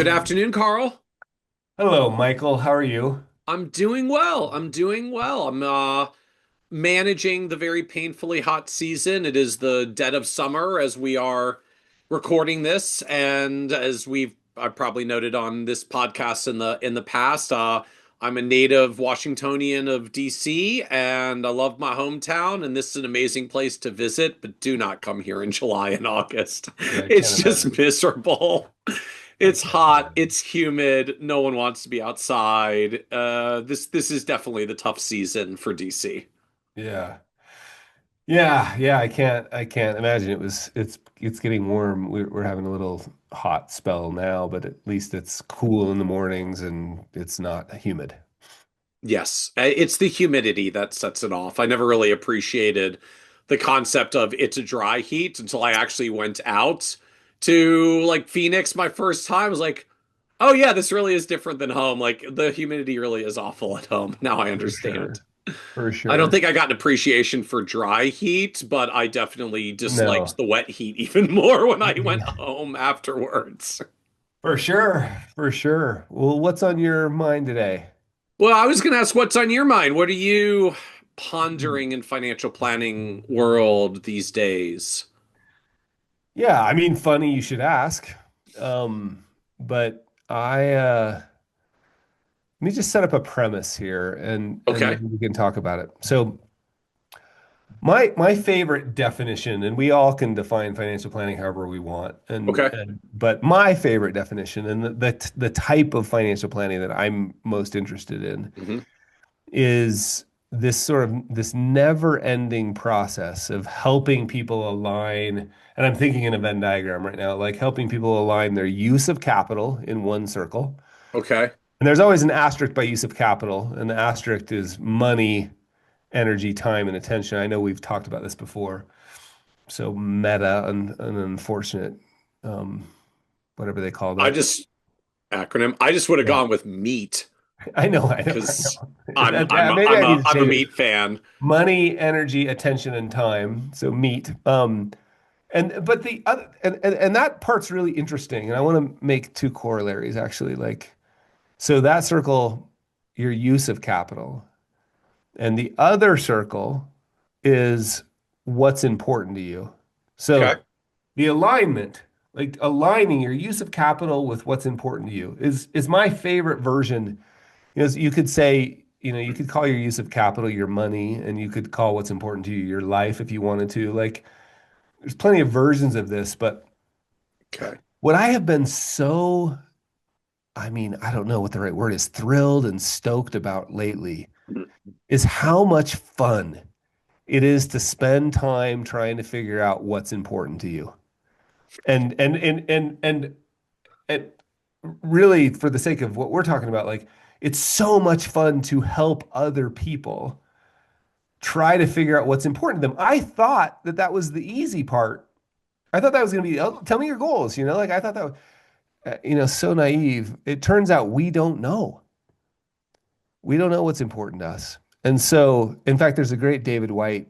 Good afternoon, Carl. Hello, Michael. How are you? I'm doing well. I'm doing well. I'm managing the very painfully hot season. It is the dead of summer as we are recording this, and as I've probably noted on this podcast in the past, I'm a native Washingtonian of DC, and I love my hometown, and this is an amazing place to visit, but do not come here in July and August. Yeah, I can't It's just imagine. miserable. I It's can't hot, imagine. it's humid, no one wants to be outside. This is definitely the tough season for DC. Yeah. Yeah. I can't imagine. It's getting warm. We're having a little hot spell now, but at least it's cool in the mornings and it's not humid. Yes, it's the humidity that sets it off. I never really appreciated the concept of it's a dry heat until I actually went out to like Phoenix my first time. I was like, oh yeah, this really is different than home. Like the humidity really is awful at home. Now I For understand. sure. For I don't sure. think I got an appreciation for dry heat, but I definitely disliked No. the wet heat even more when I went Yeah. home afterwards. For sure. For sure. Well, what's on your mind today? Well, I was going to ask what's on your mind? What are you pondering in financial planning world these days? Yeah, I mean, funny you should ask. But let me just set up a premise here and Okay. then we can talk about it. So my favorite definition, and we all can define financial planning however we want, Okay. but my favorite definition and the type of financial planning that I'm most interested in Hmm. is this never-ending process of helping people align, and I'm thinking in a Venn diagram right now, like helping people align their use of capital in one circle. Okay. And there's always an asterisk by use of capital, and the asterisk is money, energy, time, and attention. I know we've talked about this before. So meta and an unfortunate, um, whatever they call I that. just acronym. I just would have Yeah, gone with meat I because know. Maybe I need to I'm a change it. meat fan. Money, energy, attention, and time. So meat. And but the other and that part's really interesting. And I want to make two corollaries actually. Like, so that circle, your use of capital. And the other circle is what's important to you. Okay. So the alignment, like aligning your use of capital with what's important to you is my favorite version. You could say, you could call your use of capital your money, and you could call what's important to you your life if you wanted to. Like there's plenty of versions of this, but Okay. what I have been so, I mean, I don't know what the right word is, thrilled and stoked about lately is how much fun it is to spend time trying to figure out what's important to you. And really for the sake of what we're talking about, like it's so much fun to help other people try to figure out what's important to them. I thought that that was the easy part. I thought that was going to be, oh, tell me your goals, like I thought that was, so naive. It turns out we don't know. We don't know what's important to us. And so, in fact, there's a great David White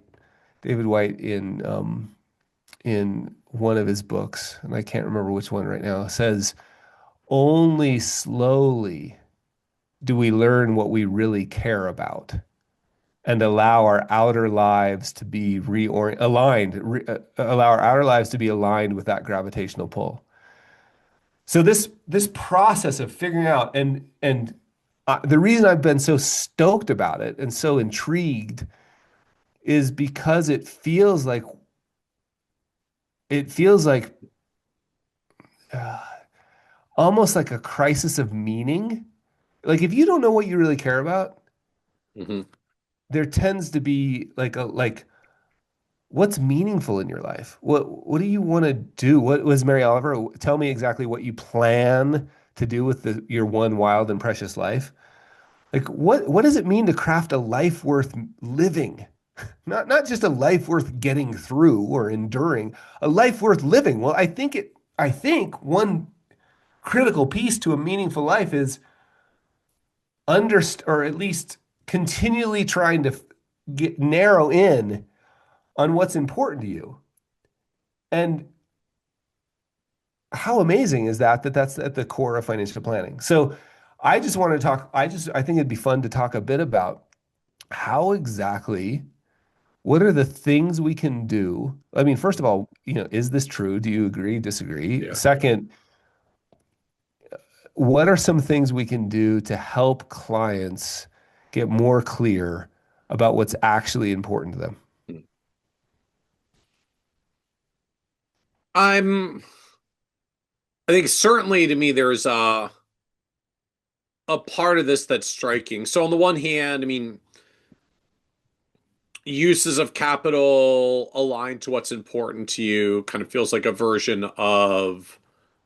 in one of his books, and I can't remember which one right now, says, only slowly do we learn what we really care about and allow our outer lives to be allow our outer lives to be aligned with that gravitational pull. So this process of figuring out and the reason I've been so stoked about it and so intrigued is because it feels like uh, almost like a crisis of meaning. Like if you don't know what you really care about, Hmm. there tends to be like what's meaningful in your life? What do you want to do? What was Mary Oliver? Tell me exactly what you plan to do with your one wild and precious life. Like what does it mean to craft a life worth living? Not just a life worth getting through or enduring, a life worth living. Well, I think one critical piece to a meaningful life is or at least continually trying to get narrow in on what's important to you. And how amazing is that that's at the core of financial planning. So I just want to talk, I think it'd be fun to talk a bit about how exactly, what are the things we can do? I mean, first of all, is this true? Do you agree, disagree? Yeah. Second, what are some things we can do to help clients get more clear about what's actually important to them? I'm I think certainly to me there's a part of this that's striking. So on the one hand, I mean, uses of capital aligned to what's important to you kind of feels like a version of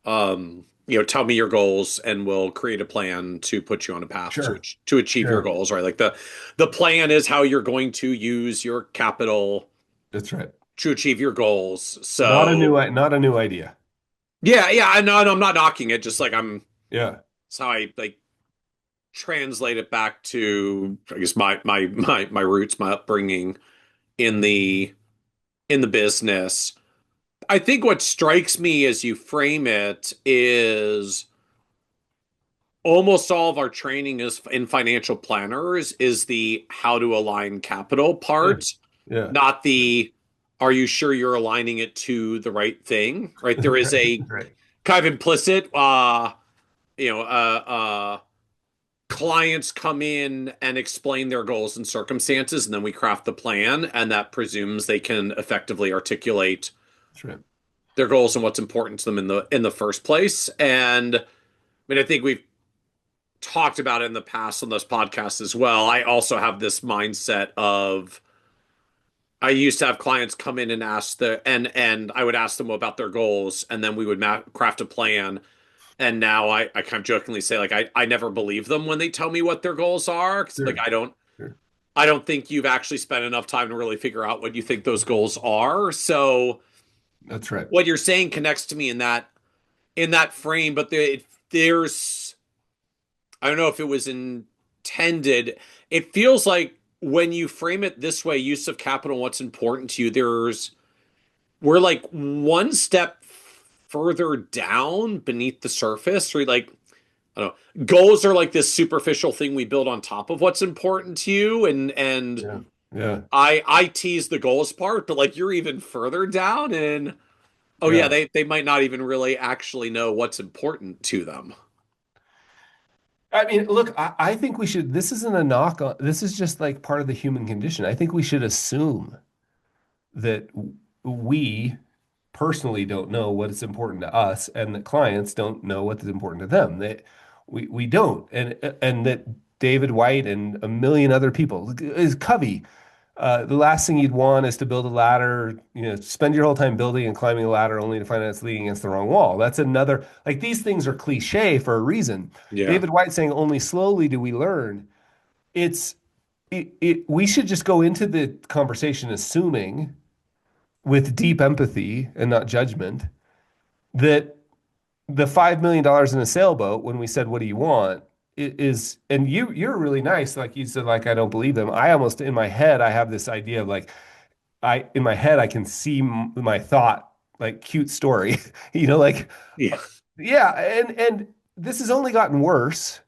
tell me your goals and we'll create a plan to put you on a path to Sure, to achieve your sure. goals, right? Like the plan is how you're going to use your capital That's right. to achieve your goals. Not So a new idea. yeah, yeah, I know, I'm not knocking it, just like Yeah, it's how I like translate it back to I guess my roots, my upbringing in the business. I think what strikes me as you frame it is almost all of our training is in financial planners is the how to align capital yeah, part, yeah. not the are you sure you're aligning it to the right thing, right? There is Right, a right. kind of implicit you know clients come in and explain their goals and circumstances and then we craft the plan and that presumes they can effectively articulate That's right. their goals and what's important to them in the first place. And I mean, I think we've talked about it in the past on this podcast as well. I also have this mindset of I used to have clients come in and ask and I would ask them about their goals and then we would craft a plan. And now I kind of jokingly say like I never believe them when they tell me what their goals are. 'Cause, like Sure, sure. I don't think you've actually spent enough time to really figure out what you think those goals are. So That's right. what you're saying connects to me in that frame, but there's I don't know if it was intended. It feels like when you frame it this way, use of capital, what's important to you, we're like one step further down beneath the surface, or like I don't know, goals are like this superficial thing we build on top of what's important to you, and Yeah, yeah, I tease the goals part, but like you're even further down, and oh yeah, yeah. they might not even really actually know what's important to them. I mean, look, I think we should, this isn't a knock on, this is just like part of the human condition. I think we should assume that we personally don't know what is important to us and that clients don't know what is important to them. We don't. And that David White and a million other people is Covey. The last thing you'd want is to build a ladder, spend your whole time building and climbing a ladder only to find out it's leaning against the wrong wall. That's another, like these things are cliche for a reason. Yeah. David White saying only slowly do we learn. It's we should just go into the conversation assuming with deep empathy and not judgment that the $5 million in a sailboat when we said what do you want is and you're really nice like you said like I don't believe them. I almost in my head I have this idea of like I in my head I can see my thought like cute story like Yeah. yeah and this has only gotten worse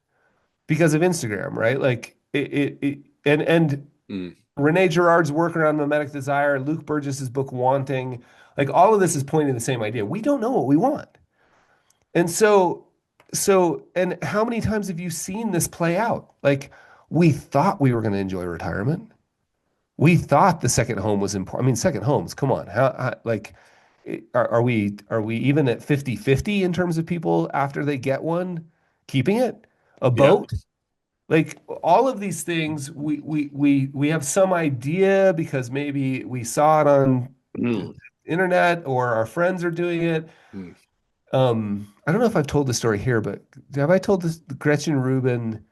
because of Instagram, right? Like and Mm. Renee Girard's work around mimetic desire, Luke Burgess's book Wanting, like all of this is pointing to the same idea. We don't know what we want. And and how many times have you seen this play out? Like we thought we were going to enjoy retirement. We thought the second home was important. I mean, second homes, come on. Like are we even at 50-50 in terms of people after they get one keeping it? A Yeah. boat? Like all of these things we have some idea because maybe we saw it on the Mm. internet or our friends are doing it. Mm. I don't know if I've told this story here, but have I told this? Gretchen Rubin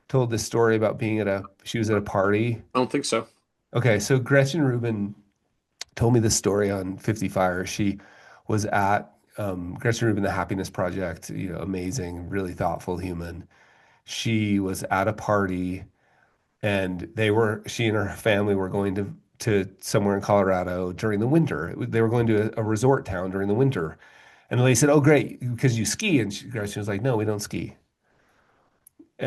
told this story about she was at a party. I don't think so. Okay, so Gretchen Rubin told me this story on 50 Fire. She was at Gretchen Rubin, the Happiness Project, amazing, really thoughtful human. She was at a party and she and her family were going to somewhere in Colorado during the winter. They were going to a resort town during the winter. And the lady said, "Oh, great, because you ski." And Gretchen was like, "No, we don't ski.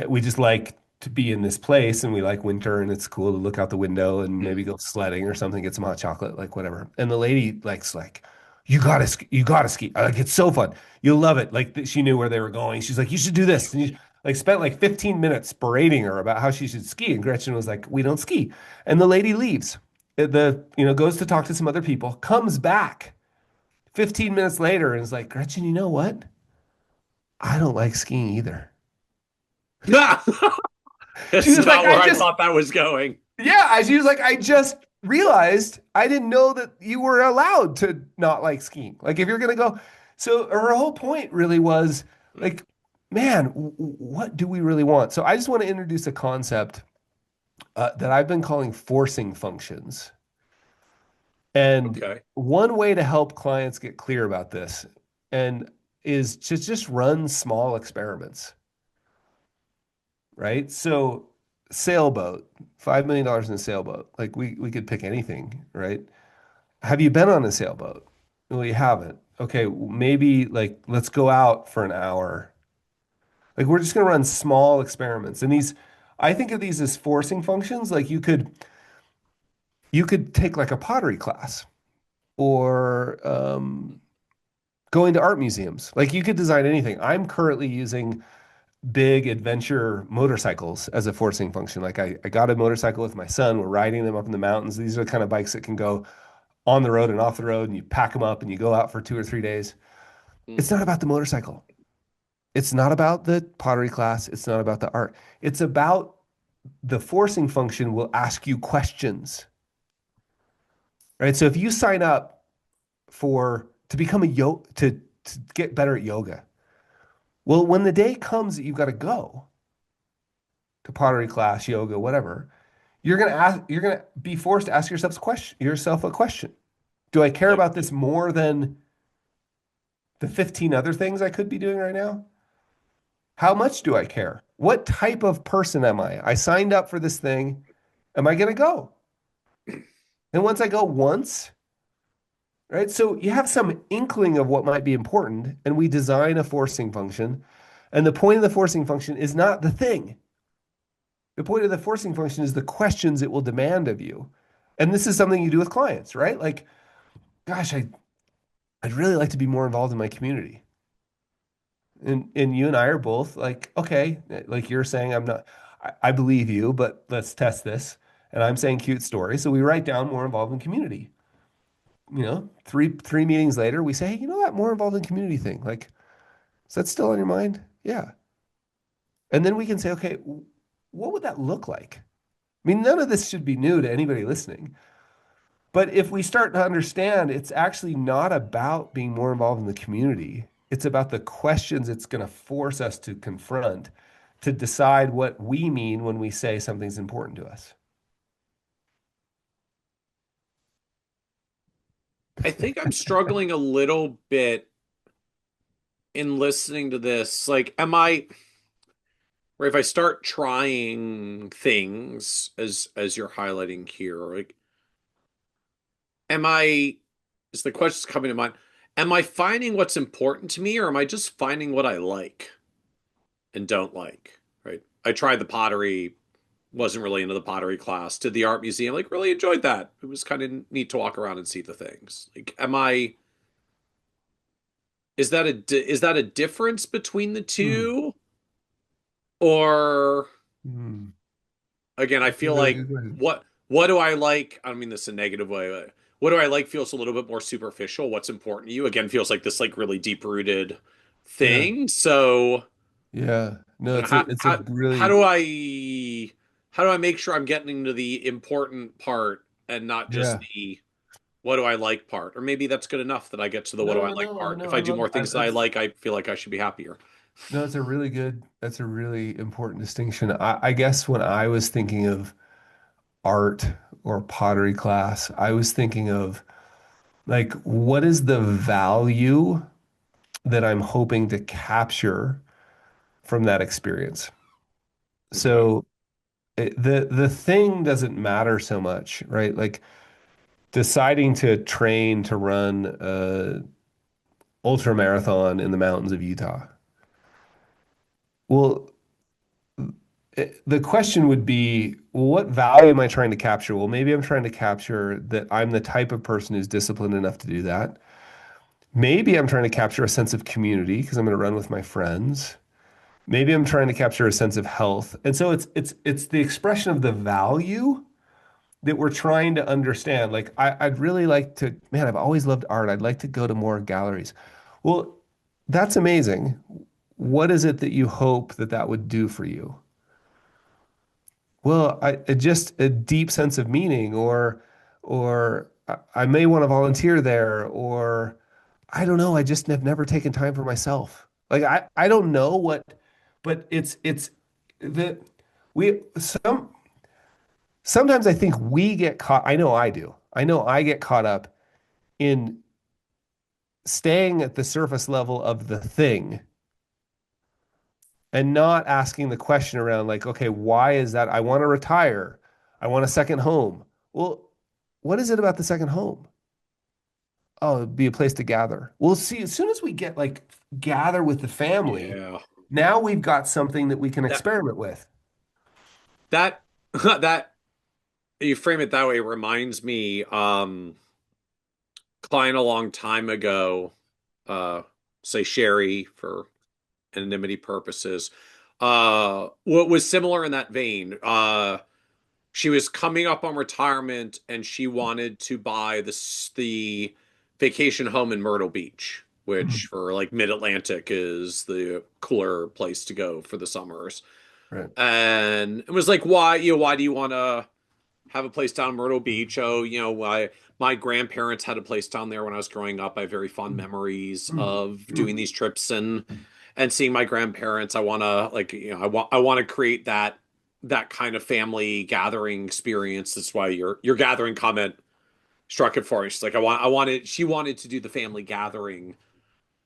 We just like to be in this place and we like winter and it's cool to look out the window and Hmm. maybe go sledding or something, get some hot chocolate, like whatever." And the lady like, "You gotta ski, you gotta ski. Like it's so fun. You'll love it." Like she knew where they were going. She's like, "You should do this." And you like spent like 15 minutes berating her about how she should ski. And Gretchen was like, "We don't ski." And the lady leaves. Goes to talk to some other people, comes back 15 minutes later and is like, "Gretchen, you know what? I don't like skiing either." She It's was like, not where "I I just thought that was going. Yeah, she was like, I just realized I didn't know that you were allowed to not like skiing. Like, if you're gonna go, so her whole point really was like, man, what do we really want? So I just want to introduce a concept that I've been calling forcing functions. And Okay. one way to help clients get clear about this and is to just run small experiments, right? So sailboat, $5 million in a sailboat. Like we could pick anything, right? Have you been on a sailboat? Well, you haven't. Okay, maybe like let's go out for an hour. Like we're just gonna run small experiments. And I think of these as forcing functions. Like you could take like a pottery class or going to art museums. Like you could design anything. I'm currently using big adventure motorcycles as a forcing function. Like I got a motorcycle with my son. We're riding them up in the mountains. These are the kind of bikes that can go on the road and off the road, and you pack them up and you go out for 2 or 3 days. It's Mm. not about the motorcycle. It's not about the pottery class. It's not about the art. It's about the forcing function will ask you questions, right? So if you sign up for to become a to get better at yoga, well, when the day comes that you've got to go to pottery class, yoga, whatever, you're gonna be forced to ask yourself a question. Do I care Like, about this more than the 15 other things I could be doing right now? How much do I care? What type of person am I? I signed up for this thing. Am I going to go? And once I go once, right? So you have some inkling of what might be important, and we design a forcing function. And the point of the forcing function is not the thing. The point of the forcing function is the questions it will demand of you. And this is something you do with clients, right? Like, gosh, I'd really like to be more involved in my community. And you and I are both like, okay, like you're saying, I believe you, but let's test this. And I'm saying cute story. So we write down more involved in community. Three meetings later, we say, hey, you know that more involved in community thing? Like, is that still on your mind? Yeah. And then we can say, okay, what would that look like? I mean, none of this should be new to anybody listening. But if we start to understand, it's actually not about being more involved in the community. It's about the questions it's going to force us to confront to decide what we mean when we say something's important to us. I think I'm struggling a little bit in listening to this. Like, or if I start trying things as you're highlighting here, like, am I, is the question's coming to mind, am I finding what's important to me or am I just finding what I like and don't like? Right. I tried the pottery, wasn't really into the pottery class, did the art museum, like really enjoyed that. It was kind of neat to walk around and see the things. Like, is that a difference between the Hmm. two? Or Hmm. again, I That's a feel really like good question. what do I like? I don't mean this in a negative way, but what do I like feels a little bit more superficial. What's important to you, again, feels like this like really deep rooted Yeah. thing. So Yeah. No, you know, how it's a how how really do I how do I make sure I'm getting to the important part and not just yeah. the what do I like part? Or maybe that's good enough that I get to the what do I No, like no, part. no. If I I do love more things that I like, I feel like I should be happier. no, it's a really good, that's a really important distinction. I guess when I was thinking of art or pottery class, I was thinking of like, what is the value that I'm hoping to capture from that experience? Okay. So the thing doesn't matter so much, right? Like deciding to train to run ultra marathon in the mountains of Utah. Well, the question would be, well, what value am I trying to capture? Well, maybe I'm trying to capture that I'm the type of person who's disciplined enough to do that. Maybe I'm trying to capture a sense of community because I'm going to run with my friends. Maybe I'm trying to capture a sense of health. And so it's the expression of the value that we're trying to understand. Like I'd really like to, man, I've always loved art. I'd like to go to more galleries. Well, that's amazing. What is it that you hope that that would do for you? Well, just a deep sense of meaning, or I may want to volunteer there, or I don't know. I just have never taken time for myself. Like I don't know what, but it's the we sometimes I think we get caught. I know I do. I know I get caught up in staying at the surface level of the thing and not asking the question around like, okay, why is that? I want to retire. I want a second home. Well, what is it about the second home? Oh, it'd be a place to gather. We'll see. As soon as we get like gather with the family, Yeah. now we've got something that we can That experiment with. that that you frame it that way reminds me, client a long time ago, uh, say Sherry for anonymity purposes, what was similar in that vein. She was coming up on retirement and she wanted to buy the vacation home in Myrtle Beach, which Mhm. for like mid-Atlantic is the cooler place to go for the summers. Right. And it was like, why do you want to have a place down in Myrtle Beach? Oh, my grandparents had a place down there when I was growing up. I have very fond memories Mhm. of doing Mhm. these trips and seeing my grandparents. I want to like, I want to create that kind of family gathering experience. That's why your gathering comment struck it for me. She's like, she wanted to do the family gathering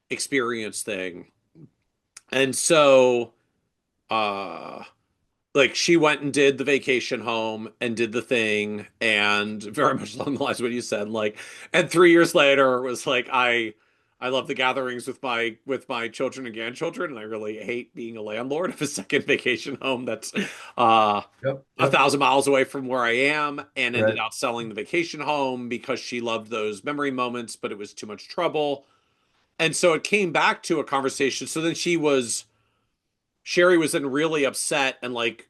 experience thing. And so uh like she went and did the vacation home and did the thing, and very much along the lines of what you said, like, and 3 years later it was like I love the gatherings with my children and grandchildren, and I really hate being a landlord of a second vacation home that's uh Yep. a Yep. 1,000 miles away from where I am, and ended Right. up selling the vacation home because she loved those memory moments, but it was too much trouble. And so it came back to a conversation. So then Sherry was then really upset, and like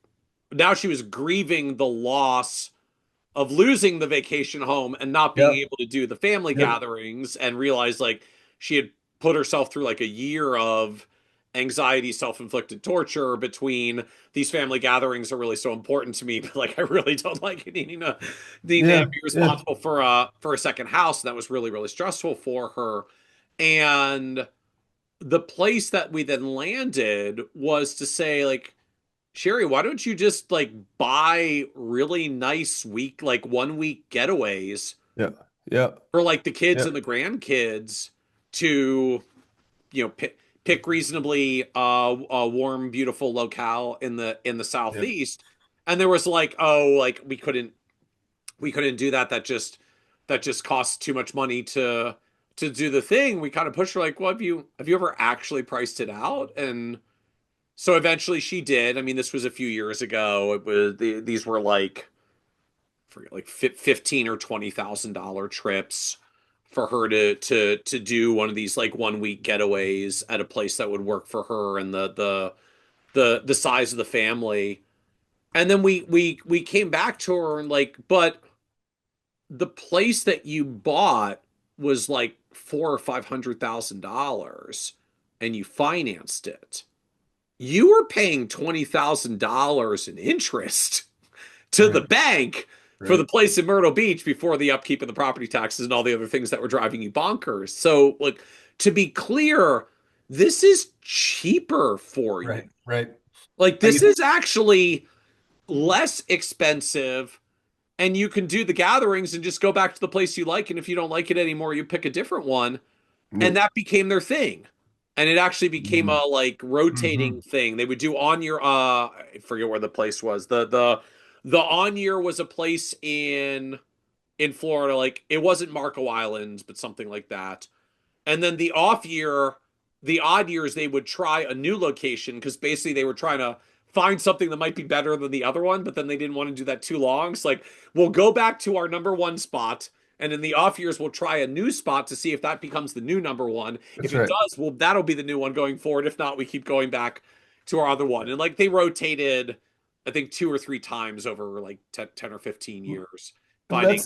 now she was grieving the loss of losing the vacation home and not being Yep. able to do the family Yep. gatherings, and realized like she had put herself through like a year of anxiety, self-inflicted torture between these family gatherings are really so important to me, but like I really don't like needing to Yeah. be Yeah. responsible for a second house. And that was really, really stressful for her. And the place that we then landed was to say, like, Sherry, why don't you just like buy really nice like 1 week getaways Yeah. Yeah. for like the kids Yeah. and the grandkids to, pick reasonably warm, beautiful locale in the Yeah. southeast. And there was like, oh, like we couldn't do that. That just costs too much money to do the thing. We kind of pushed her like, well, have you ever actually priced it out? And so eventually she did. I mean, this was a few years ago. These were like, I forget, like 15 or $20,000 trips for her to do one of these like 1 week getaways at a place that would work for her and the size of the family. And then we came back to her and like, but the place that you bought was like $400,000 or $500,000, and you financed it. You were paying $20,000 in interest to the Right. bank for the Right. place in Myrtle Beach before the upkeep of the property taxes and all the other things that were driving you bonkers. So, like, to be clear, this is cheaper for you. Right. Right. Like, I this get is actually less expensive, and you can do the gatherings and just go back to the place you like. And if you don't like it anymore, you pick a different one. And no. that became their thing. And it actually became Mm-hmm. a like rotating Mm-hmm. thing. They would do on your I forget where the place was. The on year was a place in Florida. Like it wasn't Marco Island, but something like that. And then the odd years, they would try a new location because basically they were trying to find something that might be better than the other one, but then they didn't want to do that too long. It's like, we'll go back to our number one spot. And in the off years, we'll try a new spot to see if that becomes the new number one. If That's it right. does, well, that'll be the new one going forward. If not, we keep going back to our other one. And like they rotated, I think 2 or 3 times over like 10 or 15 years, finding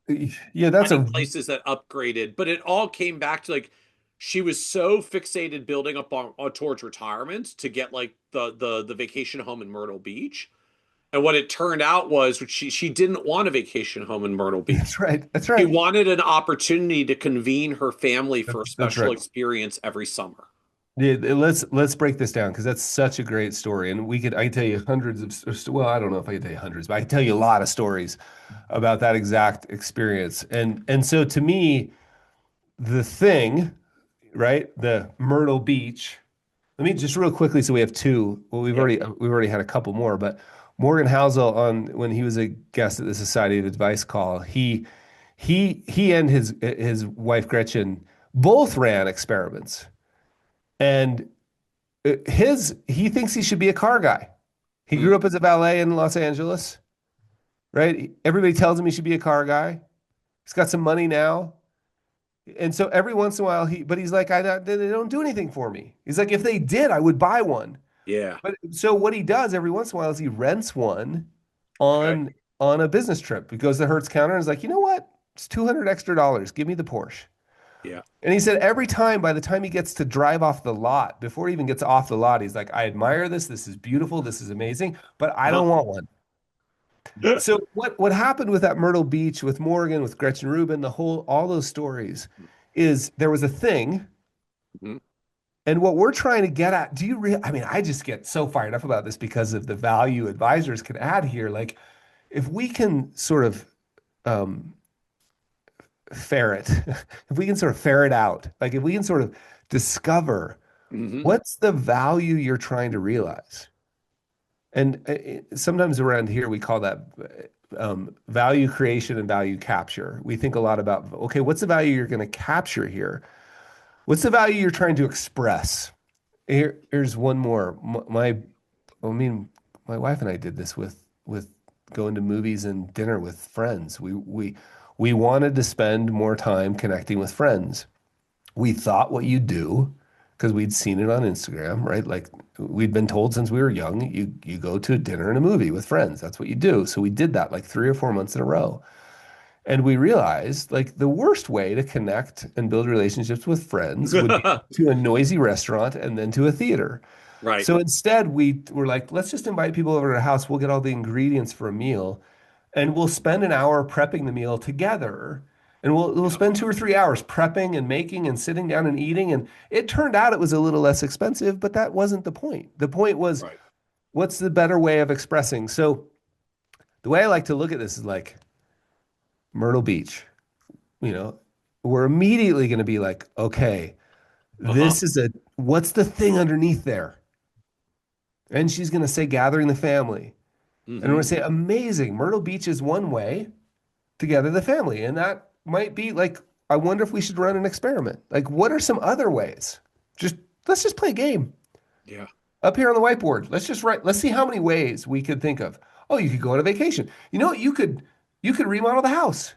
That's yeah, that's finding a places that upgraded, but it all came back to like she was so fixated building up on towards retirement to get like the vacation home in Myrtle Beach. And what it turned out was she didn't want a vacation home in Myrtle Beach. that's right. That's She right. wanted an opportunity to convene her family for a That's special right. experience every summer. Yeah, let's break this down because that's such a great story, and I can tell you hundreds well, I don't know if I can tell you hundreds, but I can tell you a lot of stories about that exact experience. And so to me, the thing, right, the Myrtle Beach. Let me just real quickly, so we have two. Well, Yeah. we've already had a couple more, but Morgan Housel on when he was a guest at the Society of Advice call, he and his wife Gretchen both ran experiments. And he thinks he should be a car guy. He grew Mm, up as a valet in Los Angeles, right? Everybody tells him he should be a car guy. He's got some money now. And so every once in a while but he's like, they don't do anything for me. He's like, if they did, I would buy one. yeah. But so what he does every once in a while is he rents one Okay. on a business trip. He goes to the Hertz counter and is like, you know what? It's 200 extra dollars. Give me the Porsche. Yeah. And he said every time, by the time he gets to drive off the lot, before he even gets off the lot, he's like, I admire this. This is beautiful. This is amazing, but I Uh-huh. don't want one. So what happened with that Myrtle Beach, with Morgan, with Gretchen Rubin, all those stories is there was a thing. Mhm. And what we're trying to get at, I mean, I just get so fired up about this because of the value advisors can add here. Like, if we can sort of um, ferret, if we can sort of ferret out, like if we can sort of discover Mhm. what's the value you're trying to realize. And sometimes around here we call that value creation and value capture. We think a lot about, okay, what's the value you're going to capture here? What's the value you're trying to express? Here's one more. I mean, my wife and I did this with going to movies and dinner with friends. We wanted to spend more time connecting with friends. We thought what you do because we'd seen it on Instagram, right? Like we'd been told since we were young, you go to a dinner and a movie with friends. That's what you do. So we did that like 3 or 4 months in a row. And we realized like the worst way to connect and build relationships with friends would be to a noisy restaurant and then to a theater. Right. So instead, we were like, let's just invite people over to our house. We'll get all the ingredients for a meal and we'll spend an hour prepping the meal together. And we'll Yeah. spend 2 or 3 hours prepping and making and sitting down and eating. And it turned out it was a little less expensive, but that wasn't the point. The point was, Right. what's the better way of expressing? So the way I like to look at this is like Myrtle Beach, you know, we're immediately going to be like, okay, Uh-huh. what's the thing underneath there? And she's going to say gathering the family. And we're going Hmm. to say amazing. Myrtle Beach is one way to gather the family. And that might be like, I wonder if we should run an experiment. Like, what are some other ways? Just let's just play a game Yeah. up here on the whiteboard. Let's see how many ways we could think of. Oh, you could go on a vacation. You know what? You could remodel the house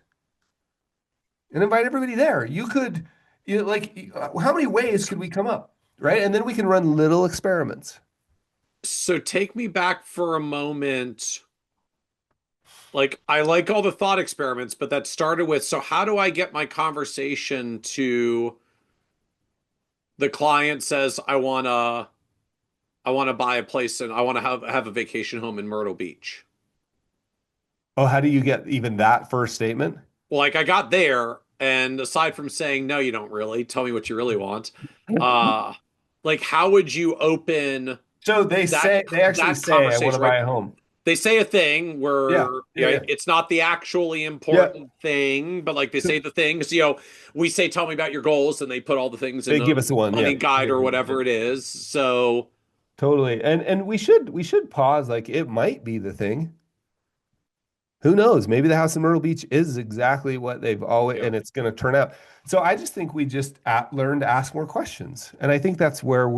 and invite everybody there. How many ways could we come up? Right. And then we can run little experiments. So take me back for a moment. Like, I like all the thought experiments, but that started with, so how do I get my conversation to the client says, I wanna buy a place and I wanna have a vacation home in Myrtle Beach. Oh, how do you get even that first statement? Well, like I got there, and aside from saying, no, you don't really, tell me what you really want, uh, like how would you open So that they actually that say, I want to conversation, right? buy a home. They say a thing Yeah. where, Yeah. Yeah. it's not the actually Yeah. important thing, but like they So say the things, we say, tell me about your goals, and they put all the things in they the give us the one. Yeah. money guide Yeah. or Yeah. whatever it is. So, Totally. And we should pause. Like it might be the thing. Who knows? Maybe the house in Myrtle Beach is exactly what they've always, Yeah. and it's going to turn out. So I just think we just learn to ask more questions. And I think that's where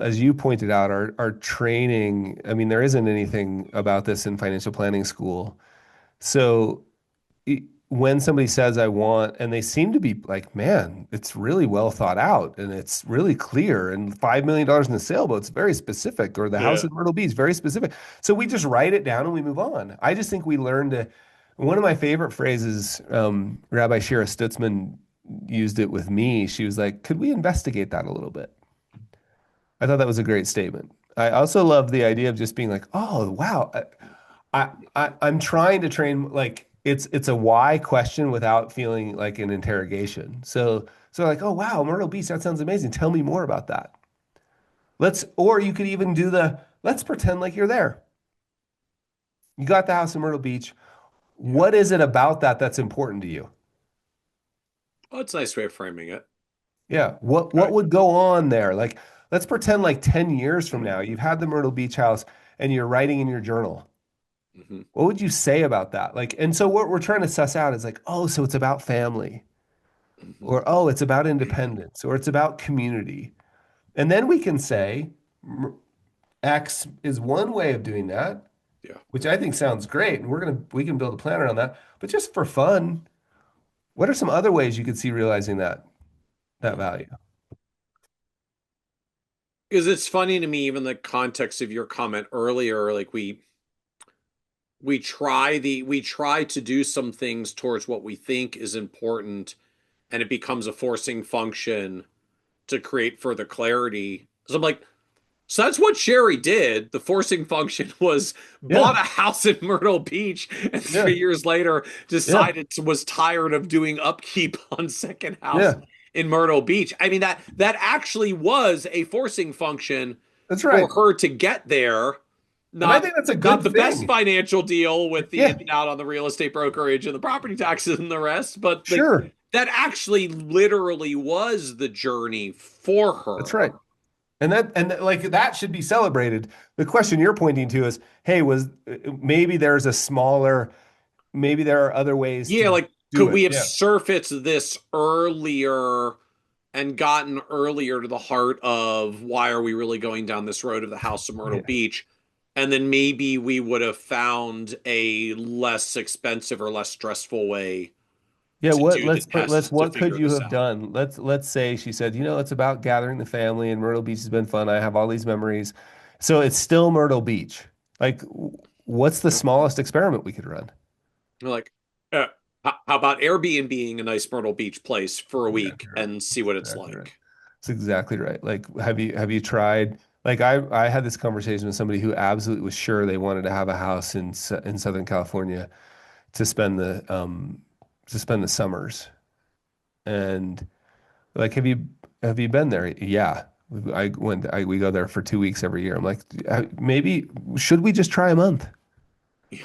as you pointed out, our training, I mean, there isn't anything about this in financial planning school. So when somebody says I want, and they seem to be like, man, it's really well thought out and it's really clear. And $5 million in the sailboat's very specific, or the house Yeah. in Myrtle Beach, very specific. So we just write it down and we move on. I just think we learn to. One of my favorite phrases, Rabbi Shira Stutzman used it with me. She was like, "Could we investigate that a little bit?" I thought that was a great statement. I also love the idea of just being like, "Oh, wow, I'm trying to train like it's a why question without feeling like an interrogation. So like, oh wow, Myrtle Beach, that sounds amazing. Tell me more about that. Or you could even do let's pretend like you're there. You got the house in Myrtle Beach. Yeah. What is it about that that's important to you? Well, it's a nice way of framing it. Yeah. What Okay. would go on there? Like, let's pretend like 10 years from now, you've had the Myrtle Beach house and you're writing in your journal. Hmm. What would you say about that? Like, and so what we're trying to suss out is like, oh, so it's about family. Hmm. Or oh, it's about independence, or it's about community. And then we can say X is one way of doing that, Yeah. which I think sounds great. And we can build a plan around that. But just for fun, what are some other ways you could see realizing that Hmm. value? Because it's funny to me, even the context of your comment earlier, like we try to do some things towards what we think is important, and it becomes a forcing function to create further clarity. So I'm like, so that's what Sherry did. The forcing function was bought Yeah, a house in Myrtle Beach, and yeah, 3 years later yeah, was tired of doing upkeep on second house yeah. in Myrtle Beach. I mean, that actually was a forcing function That's for right. her to get there. And I Not think that's a not good the best thing. financial deal with the in Yeah, and out on the real estate brokerage and the property taxes and the rest, but like sure. that actually literally was the journey for That's her. right. Like that should be celebrated. The question you're pointing to is, hey, was maybe there's a smaller, maybe there are other ways Yeah, to like do could it. we have Yeah. surfaced this earlier and gotten earlier to the heart of why are we really going down this road of the House of Myrtle Yeah. Beach? And then maybe we would have found a less expensive or less stressful way Yeah, to do the let's test to what could figure you this have out. done? Let's say she said, it's about gathering the family and Myrtle Beach has been fun. I have all these memories. So it's still Myrtle Beach. Like what's the Yeah. smallest experiment we could run? You're like, uh, how about Airbnb being a nice Myrtle Beach place for a week Exactly right. and see what it's Exactly right. like? That's exactly right. Like, have you tried? Like, I had this conversation with somebody who absolutely was sure they wanted to have a house in Southern California to spend the summers. And like, have you been there? Yeah, we go there for 2 weeks every year. I'm like, maybe should we just try a month?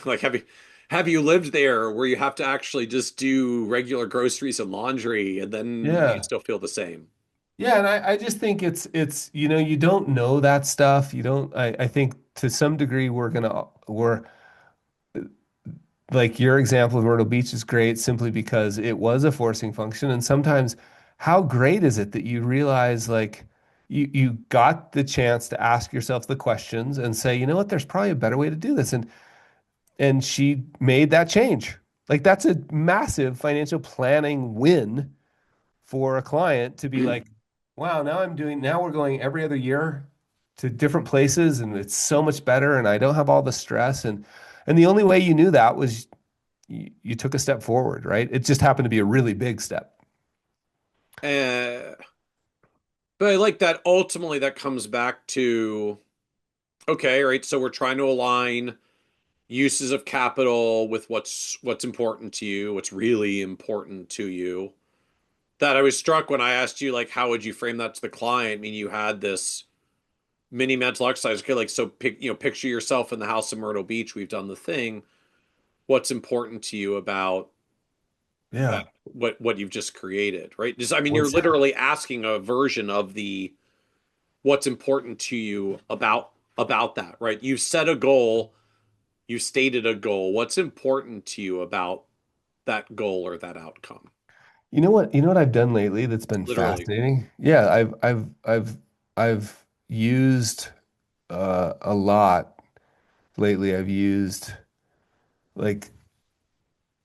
Like, have you lived there where you have to actually just do regular groceries and laundry and then you Yeah. still feel the same? Yeah, and I just think it's you don't know that stuff. You don't I think to some degree we're like your example of Myrtle Beach is great simply because it was a forcing function. And sometimes how great is it that you realize like you got the chance to ask yourself the questions and say, you know what, there's probably a better way to do this. And she made that change. Like that's a massive financial planning win for a client to be like, wow, now we're going every other year to different places and it's so much better and I don't have all the stress and the only way you knew that was you took a step forward, right? It just happened to be a really big step. Uh, but I like that ultimately that comes back to okay, right? So we're trying to align uses of capital with what's important to you, what's really important to you. That I was struck when I asked you like how would you frame that to the client? I mean, you had this mini mental exercise. Okay, like so picture yourself in the house of Myrtle Beach. We've done the thing. What's important to you about Yeah. what you've just created, right? Just, I mean, you're What's literally asking a version of the what's important to you about that, right? You've set a goal you stated a goal. What's important to you about that goal or that outcome? You know what I've done lately that's been Literally. fascinating? Yeah, I've used a lot lately. I've used like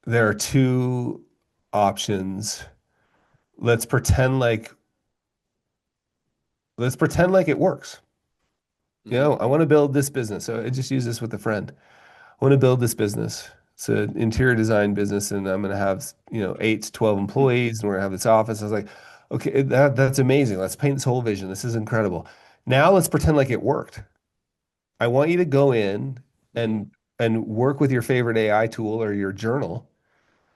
there are two options. Let's pretend like let's pretend like it works. You Hmm. know, I want to build this business. So I just use this with a friend. I want to build this business. It's an interior design business, and I'm going to have, 8 to 12 employees, and we're going to have this office. I was like, okay, that's amazing. Let's paint this whole vision. This is incredible. Now let's pretend like it worked. I want you to go in Hmm. and work with your favorite AI tool or your journal.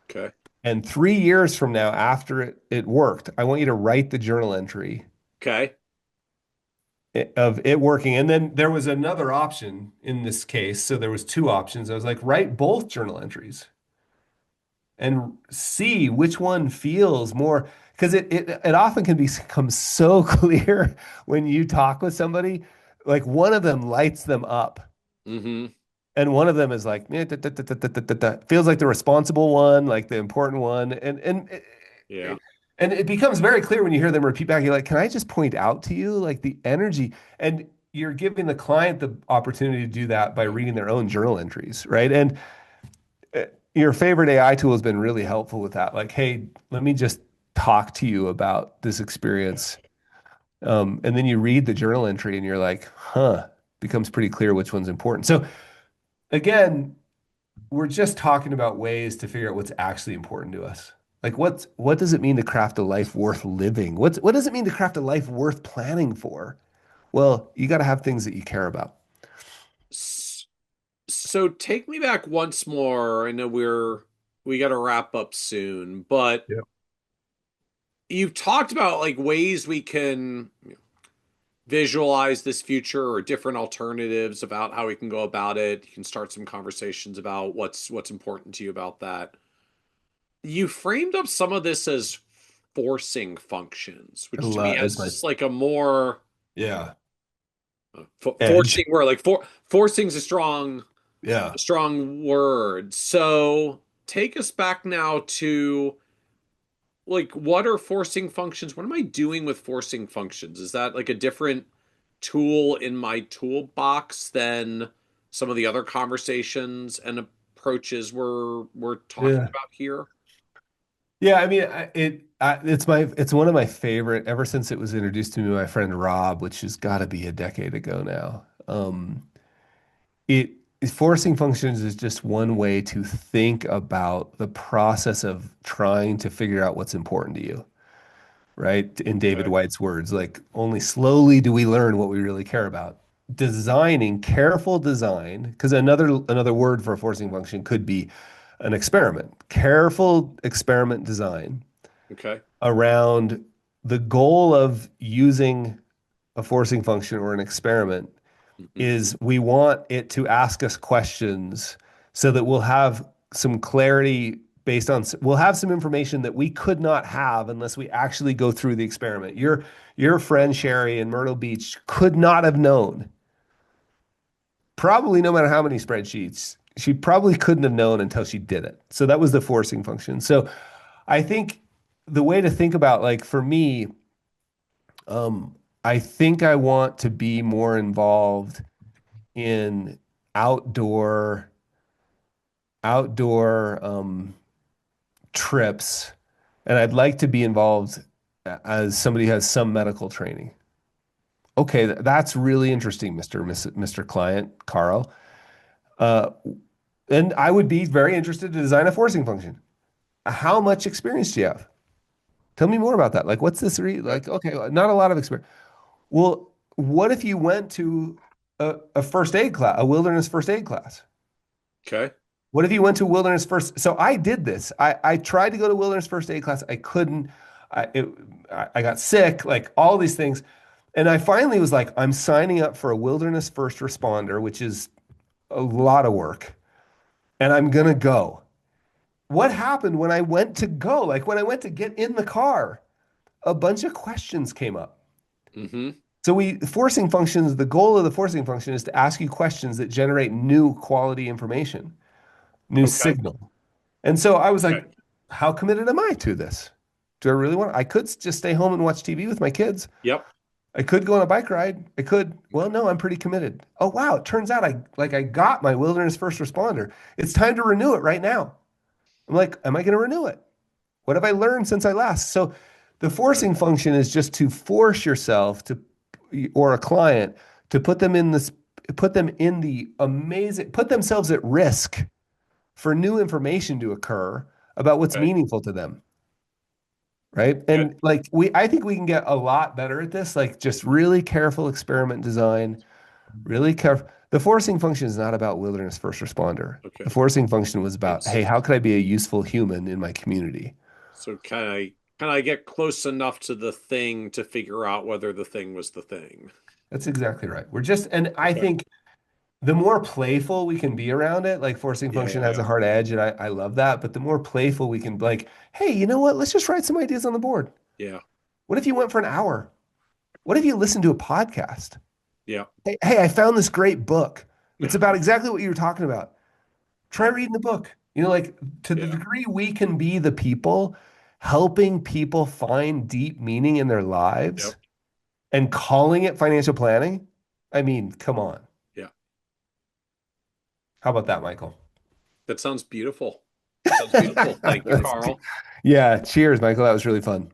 Okay. And 3 years from now, after it worked, I want you to write the journal entry Okay. of it working. And then there was another option in this case. So there was two options. I was like, write both journal entries and see which one feels more, because it often can become so clear when you talk with somebody. Like one of them lights them up, Hmm. and one of them is like, feels like the responsible one, like the important one, Yeah. and it becomes very clear when you hear them repeat back. You're like, can I just point out to you like the energy? And you're giving the client the opportunity to do that by reading their own journal entries, right? And uh, your favorite AI tool has been really helpful with that. Like, hey, let me just talk to you about this experience. And then you read the journal entry and you're like, huh, becomes pretty clear which one's important. So again, we're just talking about ways to figure out what's actually important to us. Like what does it mean to craft a life worth living? What does it mean to craft a life worth planning for? Well, you got to have things that you care about. S- So take me back once more. I know we got to wrap up soon, but Yep. you've talked about like ways we can visualize this future or different alternatives about how we can go about it. You can start some conversations about what's important to you about that. You framed up some of this as forcing functions, I which to me love has it's my just like a more yeah. forcing Edge. word. Like forcing's Yeah. a strong word. So take us back now to like what are forcing functions? What am I doing with forcing functions? Is that like a different tool in my toolbox than some of the other conversations and approaches we're talking Yeah. about here? Yeah, I mean, it's one of my favorite ever since it was introduced to me by my friend Rob, which has got to be a decade ago now. It Forcing functions is just one way to think about the process of trying to figure out what's important to you, right? In David Okay. White's words, like only slowly do we learn what we really care about. Designing careful design, because another word for a forcing function could be an experiment. Careful experiment design Okay. around the goal of using a forcing function or an experiment Hmm. is we want it to ask us questions so that we'll have some clarity based on we'll have some information that we could not have unless we actually go through the experiment. Your friend Sherry in Myrtle Beach could not have known, probably no matter how many spreadsheets, she probably couldn't have known until she did it. So that was the forcing function. So I think the way to think about, like, for me, um, I think I want to be more involved in outdoor outdoor trips, and I'd like to be involved as somebody who has some medical training. Okay, that's really interesting, Mr. Client Carl. Uh, and I would be very interested to design a forcing function. How much experience do you have? Tell me more about that. Like, what's this Okay. like? Okay, not a lot of experience. Well, what if you went to a first aid class, a wilderness first aid class? Okay. What if you went to wilderness first? So I did this. I tried to go to wilderness first aid class. I couldn't. I it, I got sick. Like all these things, and I finally was like, I'm signing up for a wilderness first responder, which is a lot of work, and I'm gonna go. What happened when I went to go? Like when I went to get in the car, a bunch of questions came up. Hmm. So forcing functions, the goal of the forcing function is to ask you questions that generate new quality information, new Okay. signal. And so I was like, Okay. how committed am I to this? Do I really want I could just stay home and watch TV with my kids. Yep. I could go on a bike ride. I could, well, no, I'm pretty committed. Oh wow, it turns out I got my wilderness first responder. It's time to renew it right now. I'm like, am I going to renew it? What have I learned since I last? So the Okay. forcing function is just to force yourself to, or a client to put them in the amazing, put themselves at risk for new information to occur about what's Okay. meaningful to them. Right. Good. And like I think we can get a lot better at this, like just really careful experiment design, really careful. The forcing function is not about wilderness first responder. The Okay. forcing function was about, It's hey, how could I be a useful human in my community? so can I get close enough to the thing to figure out whether the thing was the thing? That's exactly right. And I Okay. think the more playful we can be around it, like forcing Yeah, function yeah, has yeah. a hard edge, and I love that. But the more playful we can, like, hey, you know what? Let's just write some ideas on the board. Yeah. What if you went for an hour? What if you listened to a podcast? Yeah. Hey, I found this great book. It's Yeah. about exactly what you were talking about. Try Yeah. reading the book. You know, like to the Yeah. degree we can be the people helping people find deep meaning in their lives Yep. and calling it financial planning. I mean, come on. Yeah. How about that, Michael? That sounds beautiful. That sounds beautiful. Thank you, That's- Carl. yeah, cheers, Michael. That was really fun.